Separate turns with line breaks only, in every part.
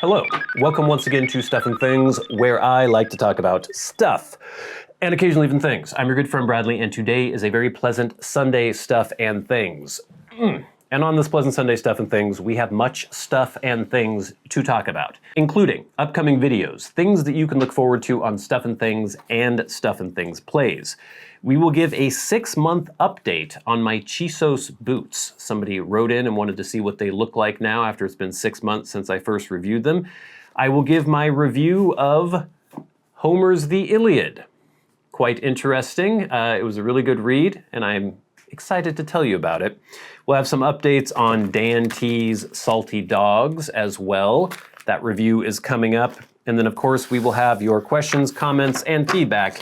Hello, welcome once again to Stuff and Things, where I like to talk about stuff, and occasionally even things. I'm your good friend Bradley, and today is a very pleasant Sunday Stuff and Things. And on this pleasant Sunday Stuff and Things, we have much stuff and things to talk about, including upcoming videos, things that you can look forward to on Stuff and Things and Stuff and Things Plays. We will give a 6-month update on my Chisos boots. Somebody wrote in and wanted to see what they look like now after it's been 6 months since I first reviewed them. I will give my review of Homer's The Iliad. Quite interesting. It was a really good read, and I'm excited to tell you about it. We'll have some updates on Dan T's Salty Dogs as well. That review is coming up. And then, of course, we will have your questions, comments, and feedback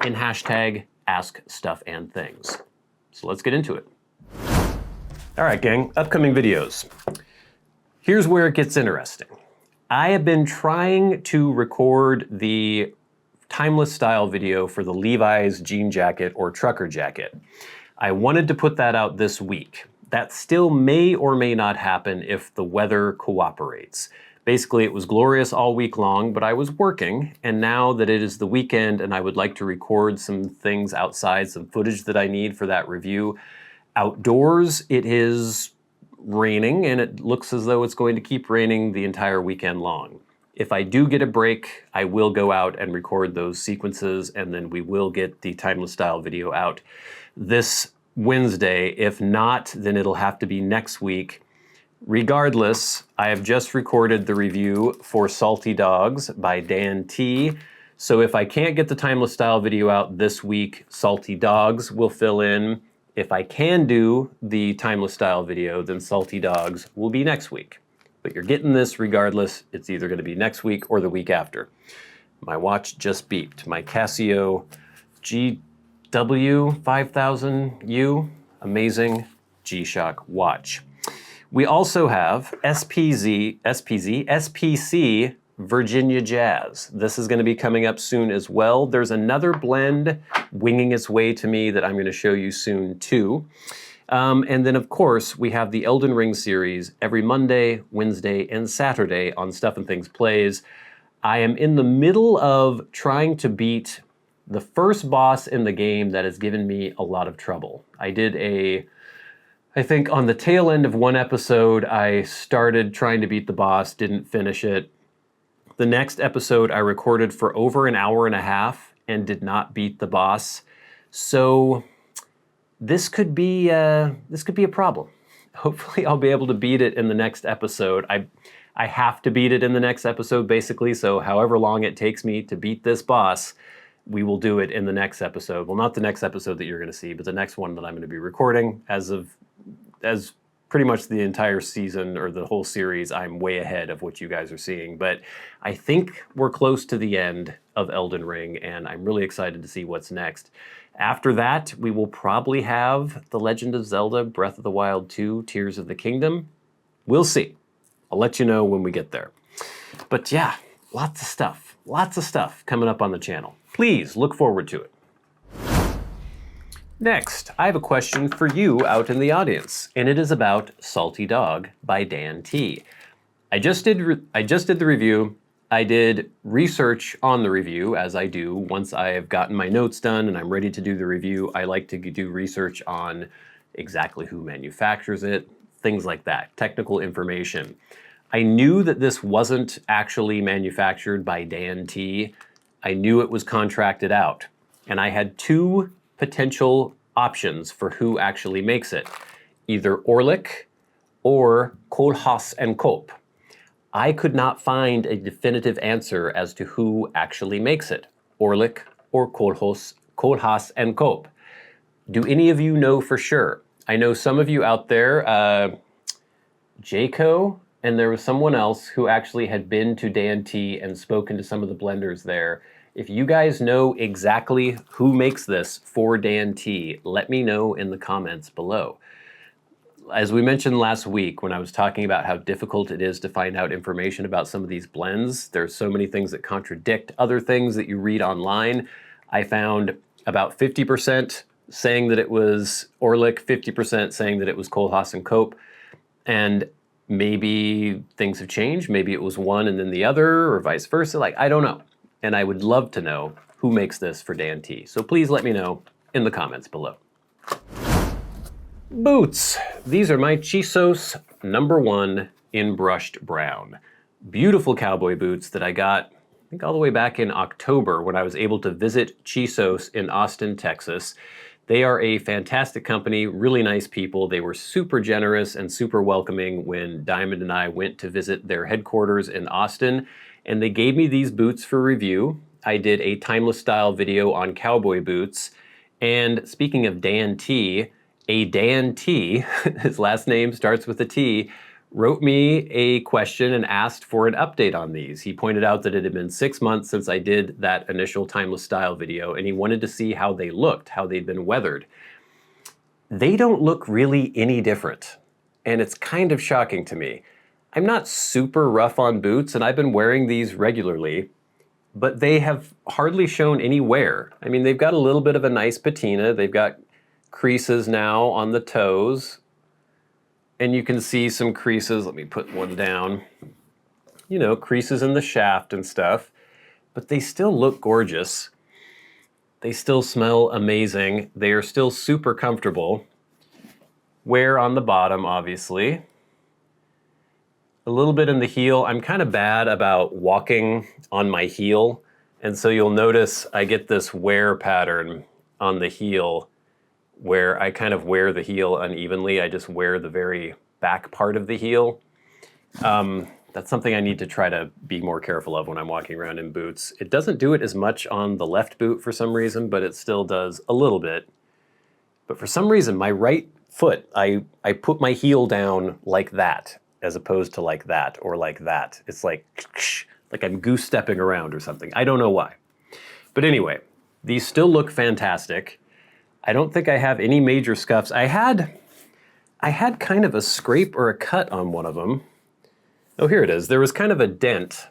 in hashtag askstuffandthings. So let's get into it. All right, gang, upcoming videos. Here's where it gets interesting. I have been trying to record the timeless style video for the Levi's jean jacket or trucker jacket. I wanted to put that out this week. That still may or may not happen if the weather cooperates. Basically, it was glorious all week long, but I was working, and now that it is the weekend and I would like to record some things outside, some footage that I need for that review, outdoors it is raining, and it looks as though it's going to keep raining the entire weekend long. If I do get a break, I will go out and record those sequences, and then we will get the timeless style video out this Wednesday. If not, then it'll have to be next week. Regardless, I have just recorded the review for Salty Dogs by Dan T. So if I can't get the timeless style video out this week, Salty Dogs will fill in. If I can do the timeless style video, then Salty Dogs will be next week. But you're getting this regardless. It's either going to be next week or the week after. My watch just beeped. My Casio GW5000U, amazing G-Shock watch. We also have SPC Virginia Jazz. This is going to be coming up soon as well. There's another blend winging its way to me that I'm going to show you soon too. And then of course we have the Elden Ring series every Monday, Wednesday, and Saturday on Stuff and Things Plays. I am in the middle of trying to beat the first boss in the game that has given me a lot of trouble. I think on the tail end of one episode, I started trying to beat the boss, didn't finish it. The next episode I recorded for over an hour and a half and did not beat the boss. So this could be a problem. Hopefully I'll be able to beat it in the next episode. I have to beat it in the next episode basically, so however long it takes me to beat this boss, we will do it in the next episode. Well, not the next episode that you're going to see, but the next one that I'm going to be recording. As pretty much the entire season or the whole series, I'm way ahead of what you guys are seeing. But I think we're close to the end of Elden Ring, and I'm really excited to see what's next. After that, we will probably have The Legend of Zelda Breath of the Wild 2, Tears of the Kingdom. We'll see. I'll let you know when we get there. But yeah, lots of stuff coming up on the channel. Please look forward to it. Next, I have a question for you out in the audience, and it is about Salty Dog by Dan T. I just did the review. I did research on the review, as I do. Once I have gotten my notes done and I'm ready to do the review, I like to do research on exactly who manufactures it, things like that, technical information. I knew that this wasn't actually manufactured by Dan T. I knew it was contracted out, and I had two potential options for who actually makes it, either Orlik or Kohlhaas & Coop. I could not find a definitive answer as to who actually makes it, Orlik or Kohlhaas & Coop. Do any of you know for sure? I know some of you out there, Jayco, and there was someone else who actually had been to Dan T and spoken to some of the blenders there. If you guys know exactly who makes this for Dan T, let me know in the comments below. As we mentioned last week when I was talking about how difficult it is to find out information about some of these blends, there's so many things that contradict other things that you read online. I found about 50% saying that it was Orlik, 50% saying that it was Kohlhaas & Coop. And maybe things have changed. Maybe it was one and then the other, or vice versa. Like, I don't know. And I would love to know who makes this for Dan T. So please let me know in the comments below. Boots. These are my Chisos #1 in brushed brown. Beautiful cowboy boots that I got, I think, all the way back in October when I was able to visit Chisos in Austin, Texas. They are a fantastic company, really nice people. They were super generous and super welcoming when Diamond and I went to visit their headquarters in Austin, and they gave me these boots for review. I did a timeless style video on cowboy boots, and speaking of Dan T, a Dan T, his last name starts with a T, wrote me a question and asked for an update on these. He pointed out that it had been 6 months since I did that initial timeless style video, and he wanted to see how they looked, how they'd been weathered. They don't look really any different, and it's kind of shocking to me. I'm not super rough on boots, and I've been wearing these regularly, but they have hardly shown any wear. I mean, they've got a little bit of a nice patina. They've got creases now on the toes, and you can see some creases. Let me put one down. You know, creases in the shaft and stuff, but they still look gorgeous. They still smell amazing. They are still super comfortable. Wear on the bottom, obviously. A little bit in the heel. I'm kind of bad about walking on my heel, and so you'll notice I get this wear pattern on the heel where I kind of wear the heel unevenly. I just wear the very back part of the heel. That's something I need to try to be more careful of when I'm walking around in boots. It doesn't do it as much on the left boot for some reason, but it still does a little bit. But for some reason, my right foot, I put my heel down like that, as opposed to like that or like that. It's like I'm goose stepping around or something. I don't know why. But anyway, these still look fantastic. I don't think I have any major scuffs. I had kind of a scrape or a cut on one of them. Oh, here it is. There was kind of a dent.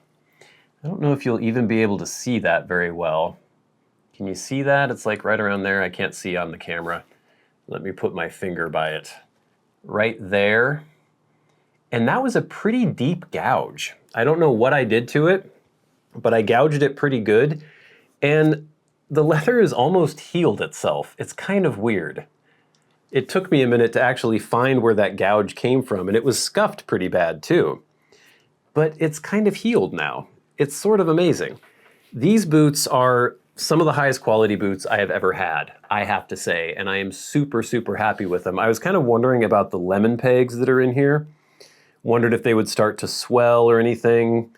I don't know if you'll even be able to see that very well. Can you see that? It's like right around there. I can't see on the camera. Let me put my finger by it. Right there. And that was a pretty deep gouge. I don't know what I did to it, but I gouged it pretty good. And the leather is almost healed itself. It's kind of weird. It took me a minute to actually find where that gouge came from, and it was scuffed pretty bad too. But it's kind of healed now. It's sort of amazing. These boots are some of the highest quality boots I have ever had, I have to say, and I am super, super happy with them. I was kind of wondering about the lemon pegs that are in here. Wondered if they would start to swell or anything.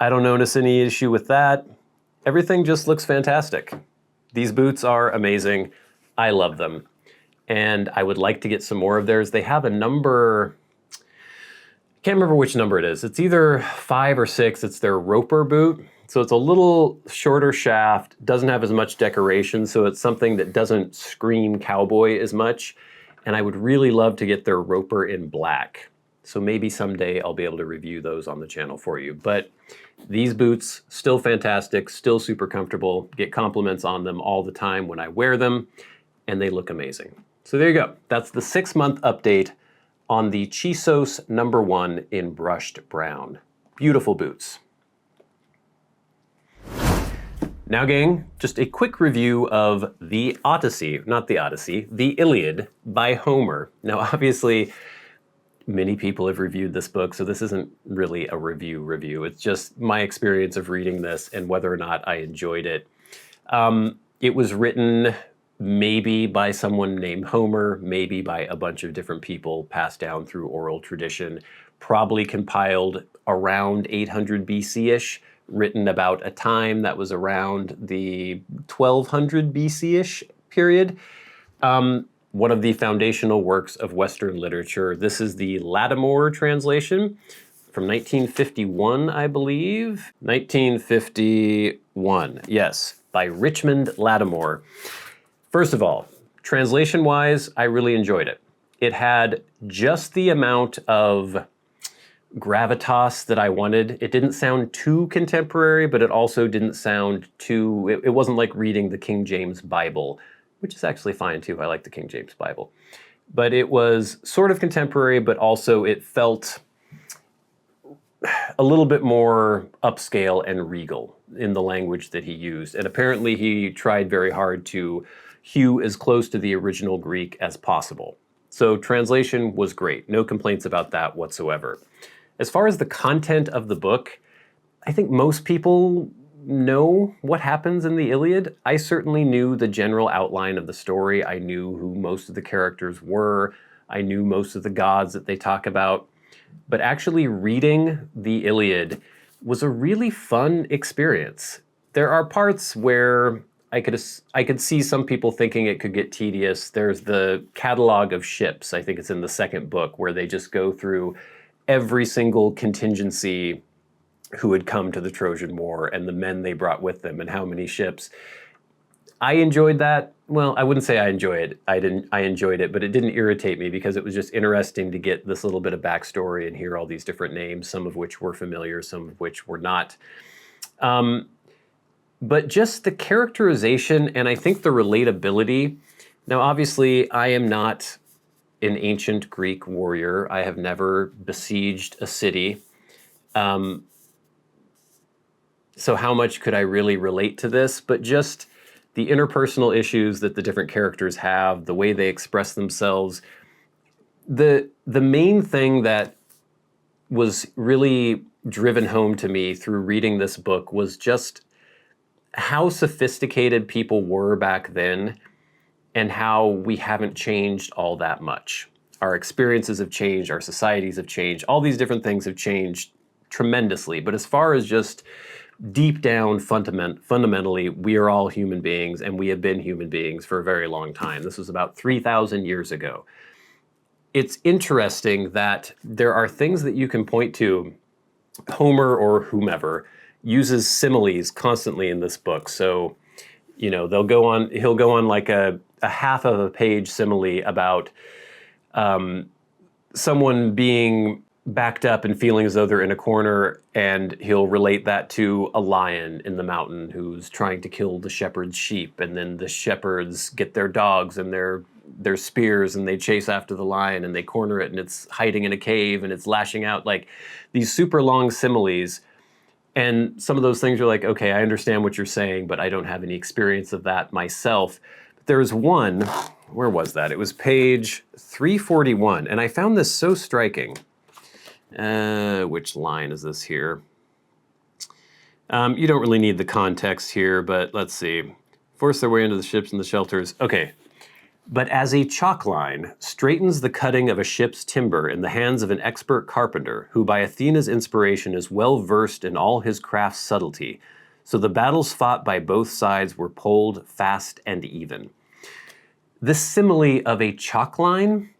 I don't notice any issue with that. Everything just looks fantastic. These boots are amazing. I love them. And I would like to get some more of theirs. They have a number, I can't remember which number it is. It's either 5 or 6. It's their roper boot. So it's a little shorter shaft, doesn't have as much decoration, so it's something that doesn't scream cowboy as much. And I would really love to get their roper in black. So maybe someday I'll be able to review those on the channel for you. But these boots, still fantastic, still super comfortable, get compliments on them all the time when I wear them, and they look amazing. So there you go. That's the 6-month update on the Chisos #1 in brushed brown. Beautiful boots. Now, gang, just a quick review of the Odyssey, not the Odyssey, the Iliad by Homer. Now, obviously, many people have reviewed this book, so this isn't really a review. It's just my experience of reading this and whether or not I enjoyed it. It was written maybe by someone named Homer, maybe by a bunch of different people passed down through oral tradition, probably compiled around 800 BC-ish, written about a time that was around the 1200 BC-ish period. One of the foundational works of Western literature. This is the Lattimore translation from 1951, I believe. 1951, yes, by Richmond Lattimore. First of all, translation-wise, I really enjoyed it. It had just the amount of gravitas that I wanted. It didn't sound too contemporary, but it also didn't sound too, it wasn't like reading the King James Bible, which is actually fine too. I like the King James Bible. But it was sort of contemporary, but also it felt a little bit more upscale and regal in the language that he used. And apparently he tried very hard to hew as close to the original Greek as possible. So translation was great. No complaints about that whatsoever. As far as the content of the book, I think most people know what happens in the Iliad. I certainly knew the general outline of the story. I knew who most of the characters were. I knew most of the gods that they talk about. But actually reading the Iliad was a really fun experience. There are parts where I could see some people thinking it could get tedious. There's the catalog of ships, I think it's in the second book, where they just go through every single contingency who had come to the Trojan War and the men they brought with them and how many ships. I enjoyed that. Well, I wouldn't say I enjoyed it. I enjoyed it, but it didn't irritate me because it was just interesting to get this little bit of backstory and hear all these different names, some of which were familiar, some of which were not. But just the characterization and I think the relatability. Now, obviously, I am not an ancient Greek warrior. I have never besieged a city. So how much could I really relate to this? But just the interpersonal issues that the different characters have, the way they express themselves. The main thing that was really driven home to me through reading this book was just how sophisticated people were back then and how we haven't changed all that much. Our experiences have changed, our societies have changed, all these different things have changed tremendously. But as far as just deep down, fundamentally, we are all human beings, and we have been human beings for a very long time. This was about 3,000 years ago. It's interesting that there are things that you can point to. Homer or whomever uses similes constantly in this book. So, he'll go on like a half of a page simile about someone being backed up and feeling as though they're in a corner, and he'll relate that to a lion in the mountain who's trying to kill the shepherd's sheep, and then the shepherds get their dogs and their spears and they chase after the lion and they corner it and it's hiding in a cave and it's lashing out, like these super long similes. And some of those things are like, okay, I understand what you're saying, but I don't have any experience of that myself. But there's one, where was that? It was page 341, and I found this so striking. Which line is this here? You don't really need the context here, but let's see. Force their way into the ships and the shelters. Okay. But as a chalk line straightens the cutting of a ship's timber in the hands of an expert carpenter, who by Athena's inspiration is well versed in all his craft's subtlety, so the battles fought by both sides were poled fast and even. The simile of a chalk line,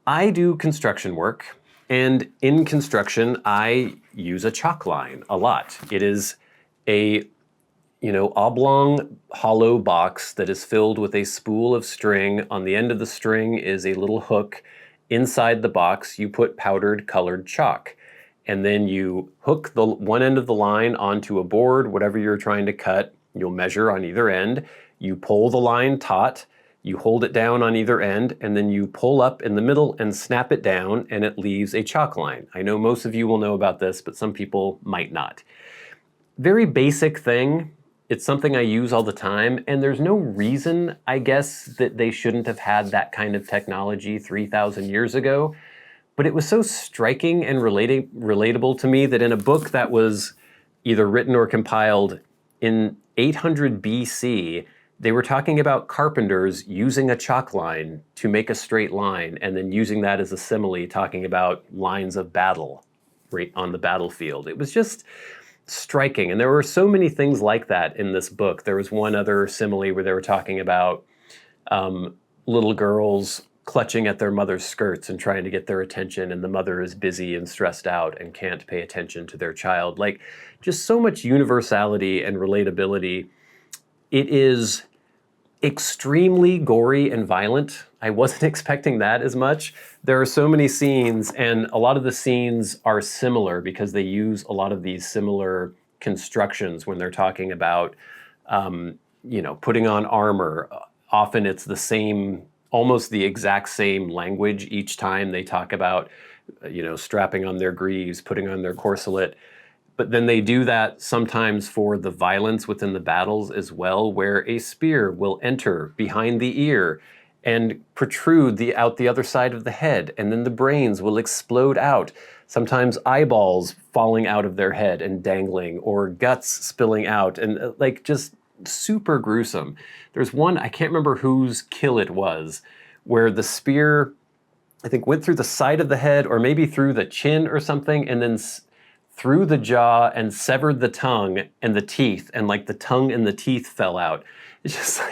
I do construction work. And in construction, I use a chalk line a lot. It is a, oblong, hollow box that is filled with a spool of string. On the end of the string is a little hook. Inside the box, you put powdered colored chalk. And then you hook the one end of the line onto a board, whatever you're trying to cut. You'll measure on either end. You pull the line taut. You hold it down on either end, and then you pull up in the middle and snap it down, and it leaves a chalk line. I know most of you will know about this, but some people might not. Very basic thing. It's something I use all the time, and there's no reason, I guess, that they shouldn't have had that kind of technology 3,000 years ago. But it was so striking and relatable to me that in a book that was either written or compiled in 800 BC, they were talking about carpenters using a chalk line to make a straight line and then using that as a simile, talking about lines of battle right on the battlefield. It was just striking. And there were so many things like that in this book. There was one other simile where they were talking about little girls clutching at their mother's skirts and trying to get their attention, and the mother is busy and stressed out and can't pay attention to their child. Like, just so much universality and relatability. It is extremely gory and violent. I wasn't expecting that as much. There are so many scenes, and a lot of the scenes are similar because they use a lot of these similar constructions when they're talking about, putting on armor. Often it's the same almost the exact same language each time they talk about, strapping on their greaves, putting on their corselet. But then they do that sometimes for the violence within the battles as well, where a spear will enter behind the ear and protrude out the other side of the head, and then the brains will explode out. Sometimes eyeballs falling out of their head and dangling, or guts spilling out, and just super gruesome. There's one, I can't remember whose kill it was, where the spear, I think, went through the side of the head, or maybe through the chin or something, and then through the jaw and severed the tongue and the teeth, and the tongue and the teeth fell out. It's just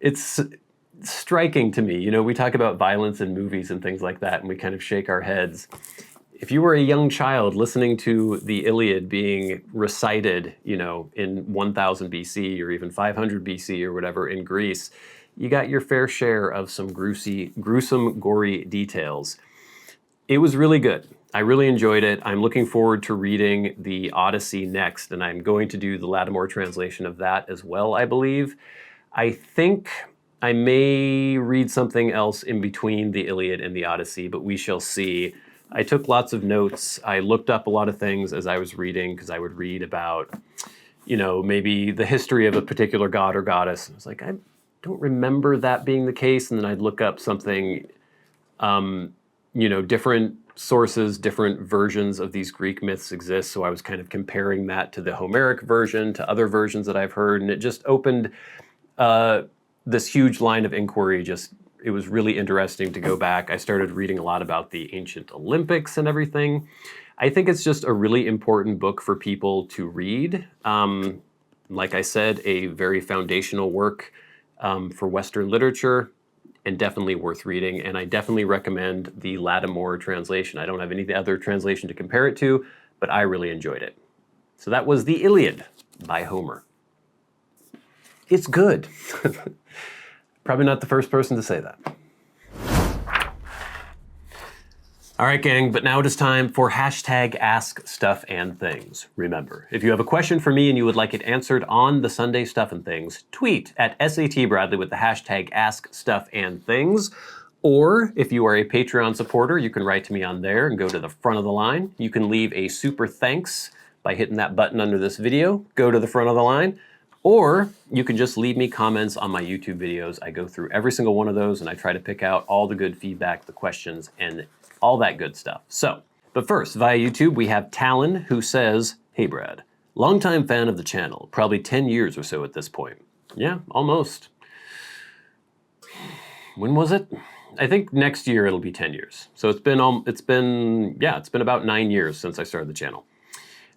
it's striking to me. We talk about violence in movies and things like that, and we kind of shake our heads. If you were a young child listening to the Iliad being recited, in 1000 BC or even 500 BC or whatever in Greece, you got your fair share of some gruesome, gory details. It was really good. I really enjoyed it. I'm looking forward to reading the Odyssey next, and I'm going to do the Lattimore translation of that as well, I believe. I think I may read something else in between the Iliad and the Odyssey, but we shall see. I took lots of notes. I looked up a lot of things as I was reading, because I would read about, maybe the history of a particular god or goddess. I was like, I don't remember that being the case. And then I'd look up something, different sources, different versions of these Greek myths exist. So I was kind of comparing that to the Homeric version, to other versions that I've heard. And it just opened this huge line of inquiry. It was really interesting to go back. I started reading a lot about the ancient Olympics and everything. I think it's just a really important book for people to read. Like I said, a very foundational work for Western literature, and definitely worth reading. And I definitely recommend the Lattimore translation. I don't have any other translation to compare it to, but I really enjoyed it. So that was the Iliad by Homer. It's good. Probably not the first person to say that. All right, gang, but now it is time for hashtag #AskStuffandThings. Remember, if you have a question for me and you would like it answered on the Sunday Stuff and Things, tweet at @SATBradley with the hashtag #AskStuffandThings. Or if you are a Patreon supporter, you can write to me on there and go to the front of the line. You can leave a super thanks by hitting that button under this video. Go to the front of the line. Or you can just leave me comments on my YouTube videos. I go through every single one of those and I try to pick out all the good feedback, the questions, and all that good stuff. So, but first, via YouTube, we have Talon, who says, "Hey Brad, longtime fan of the channel, probably 10 years or so at this point." Yeah, almost. When was it? I think next year it'll be 10 years. So it's been about 9 years since I started the channel.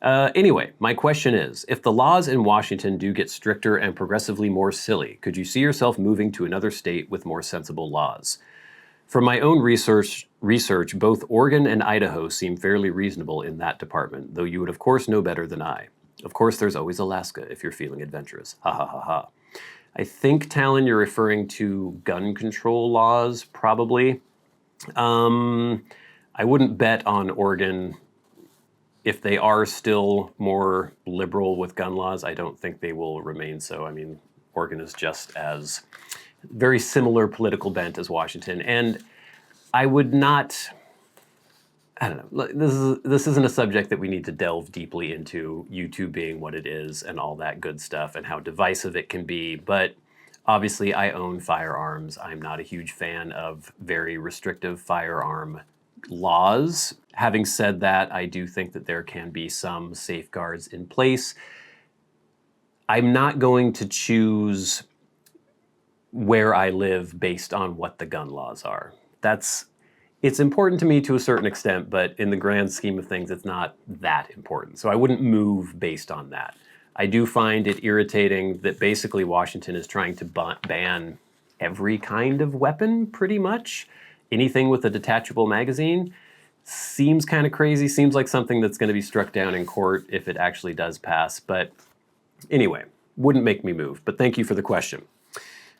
Anyway, my question is, if the laws in Washington do get stricter and progressively more silly, could you see yourself moving to another state with more sensible laws? From my own research, both Oregon and Idaho seem fairly reasonable in that department, though you would of course know better than I. Of course, there's always Alaska if you're feeling adventurous. Ha ha ha ha. I think, Talon, you're referring to gun control laws, probably. I wouldn't bet on Oregon. If they are still more liberal with gun laws, I don't think they will remain so. I mean, Oregon is just as very similar political bent as Washington. And I would not, I don't know, this isn't a subject that we need to delve deeply into, YouTube being what it is and all that good stuff and how divisive it can be. But obviously I own firearms. I'm not a huge fan of very restrictive firearm laws. Having said that, I do think that there can be some safeguards in place. I'm not going to choose where I live based on what the gun laws are. It's important to me to a certain extent, but in the grand scheme of things, it's not that important. So I wouldn't move based on that. I do find it irritating that basically Washington is trying to ban every kind of weapon, pretty much. Anything with a detachable magazine seems kind of crazy, seems like something that's going to be struck down in court if it actually does pass. But anyway, wouldn't make me move. But thank you for the question.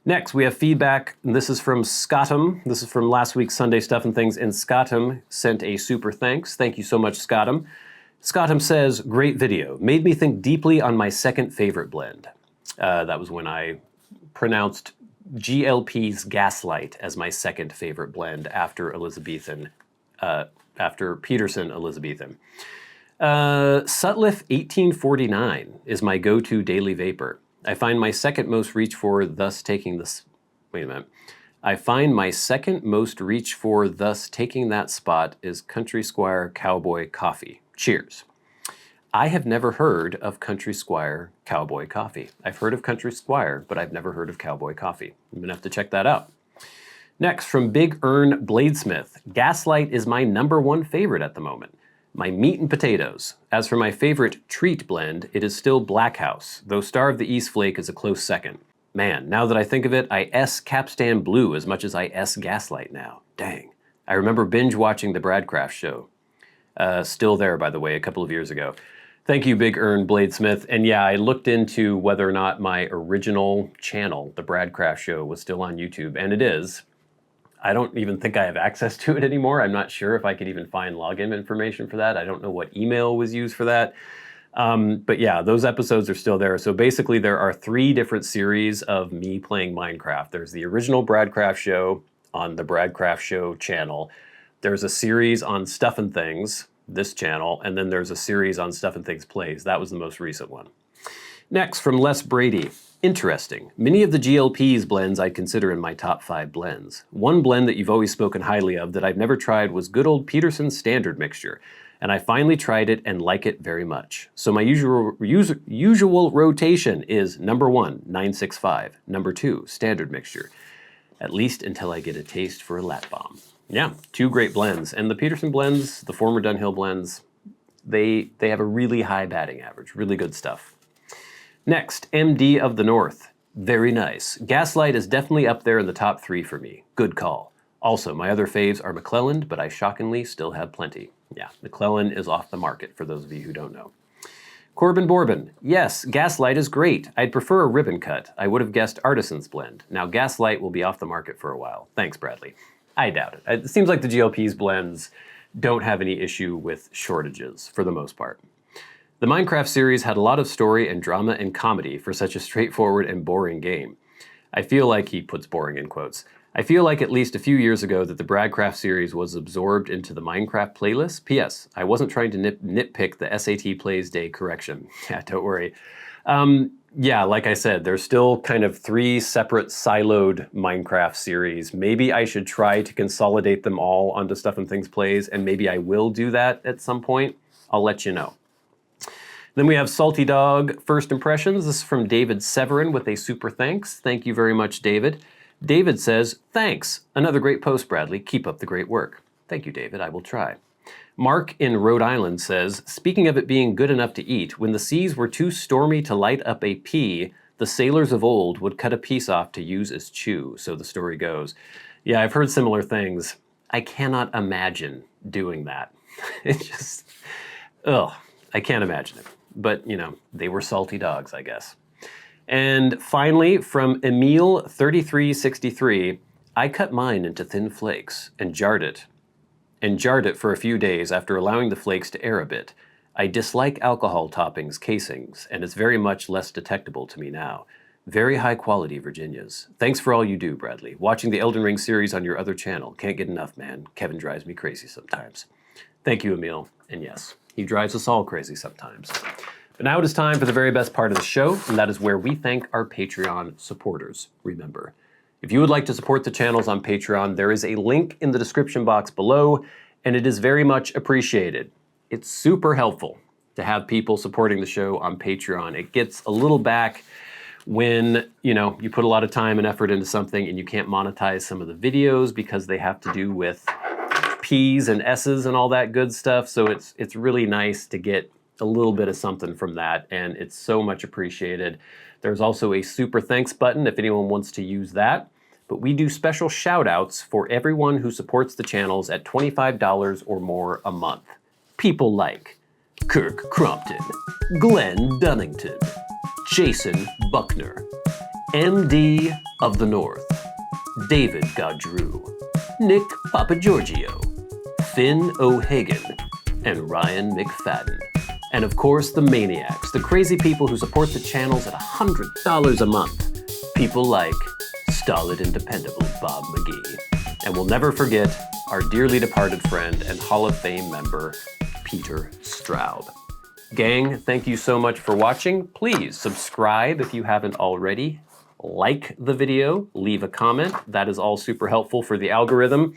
Next, we have feedback. And this is from Scottum. This is from last week's Sunday Stuff and Things, and Scottum sent a super thanks. Thank you so much, Scottum. Scottum says, "Great video. Made me think deeply on my second favorite blend." That was when I pronounced GLP's Gaslight as my second favorite blend after Elizabethan, after Peterson Elizabethan. Sutliff 1849 is my go-to daily vapor. I find my second most reach for thus taking this. Wait a minute. I find my second most reach for thus taking that spot is Country Squire Cowboy Coffee. Cheers. I have never heard of Country Squire Cowboy Coffee. I've heard of Country Squire, but I've never heard of Cowboy Coffee. I'm gonna have to check that out. Next, from Big Ern Bladesmith, Gaslight is my #1 favorite at the moment. My meat and potatoes. As for my favorite treat blend, it is still Black House, though Star of the East Flake is a close second. Man, now that I think of it, I S Capstan Blue as much as I S Gaslight now. Dang. I remember binge watching the Bradcraft show. Still there, by the way, a couple of years ago. Thank you, Big Ern Bladesmith. And yeah, I looked into whether or not my original channel, the Bradcraft show, was still on YouTube, and it is. I don't even think I have access to it anymore. I'm not sure if I could even find login information for that. I don't know what email was used for that. But yeah, those episodes are still there. So basically there are 3 different series of me playing Minecraft. There's the original Bradcraft show on the Bradcraft show channel. There's a series on STUFFandTHINGS, this channel, and then there's a series on STUFFandTHINGS Plays. That was the most recent one. Next, from Les Brady. Interesting. Many of the GLP's blends I'd consider in my top 5 blends. One blend that you've always spoken highly of that I've never tried was good old Peterson's Standard Mixture, and I finally tried it and like it very much. So my usual rotation is #1, 965, #2, Standard Mixture, at least until I get a taste for a Lat Bomb. Yeah, 2 great blends, and the Peterson blends, the former Dunhill blends, they have a really high batting average, really good stuff. Next, MD of the North. Very nice. Gaslight is definitely up there in the top 3 for me. Good call. Also, my other faves are McClelland, but I shockingly still have plenty. Yeah, McClelland is off the market for those of you who don't know. Corbin Bourbon. Yes, Gaslight is great. I'd prefer a ribbon cut. I would have guessed Artisan's blend. Now Gaslight will be off the market for a while. Thanks, Bradley. I doubt it. It seems like the GLP's blends don't have any issue with shortages for the most part. The Minecraft series had a lot of story and drama and comedy for such a straightforward and boring game. I feel like, he puts boring in quotes, I feel like at least a few years ago that the Bradcraft series was absorbed into the Minecraft playlist. P.S. I wasn't trying to nitpick the SAT Plays Day correction. Yeah, don't worry. Yeah, like I said, there's still kind of 3 separate siloed Minecraft series. Maybe I should try to consolidate them all onto STUFFandTHINGS Plays, and maybe I will do that at some point. I'll let you know. Then we have Salty Dog First Impressions. This is from David Severin with a super thanks. Thank you very much, David. David says, thanks. Another great post, Bradley. Keep up the great work. Thank you, David. I will try. Mark in Rhode Island says, speaking of it being good enough to eat, when the seas were too stormy to light up a pea, the sailors of old would cut a piece off to use as chew, so the story goes. Yeah, I've heard similar things. I cannot imagine doing that. It's just, ugh, I can't imagine it. But, you know, they were salty dogs, I guess. And finally, from Emil3363, I cut mine into thin flakes and jarred it for a few days after allowing the flakes to air a bit. I dislike alcohol toppings, casings, and it's very much less detectable to me now. Very high quality Virginias. Thanks for all you do, Bradley. Watching the Elden Ring series on your other channel. Can't get enough, man. Kevin drives me crazy sometimes. Thank you, Emil. And yes, he drives us all crazy sometimes. But now it is time for the very best part of the show, and that is where we thank our Patreon supporters. Remember, if you would like to support the channels on Patreon, there is a link in the description box below, and it is very much appreciated. It's super helpful to have people supporting the show on Patreon. It gets a little back when, you know, you put a lot of time and effort into something and you can't monetize some of the videos because they have to do with P's and S's and all that good stuff. So it's really nice to get a little bit of something from that, and it's so much appreciated. There's also a super thanks button if anyone wants to use that. But we do special shout outs for everyone who supports the channels at $25 or more a month. People like Kirk Crompton, Glenn Dunnington, Jason Buckner, MD of the North, David Gaudreau, Nick Papageorgio, Finn O'Hagan, and Ryan McFadin. And of course, the Maniacs, the crazy people who support the channels at $100 a month. People like stolid and dependable Bob Magee. And we'll never forget our dearly departed friend and Hall of Fame member, Peter Straub. Gang, thank you so much for watching. Please subscribe if you haven't already. Like the video, leave a comment. That is all super helpful for the algorithm.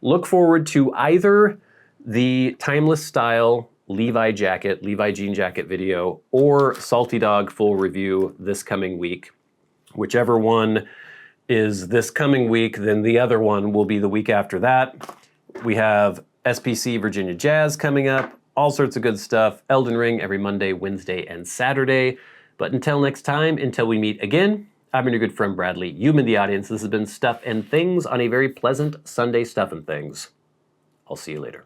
Look forward to either the Timeless Style Levi jean jacket video, or Salty Dog full review this coming week. Whichever one is this coming week, then the other one will be the week after that. We have SPC Virginia Jazz coming up, all sorts of good stuff. Elden Ring every Monday, Wednesday, and Saturday. But until next time, until we meet again, I'm your good friend Bradley. You in the audience. This has been Stuff and Things on a very pleasant Sunday Stuff and Things. I'll see you later.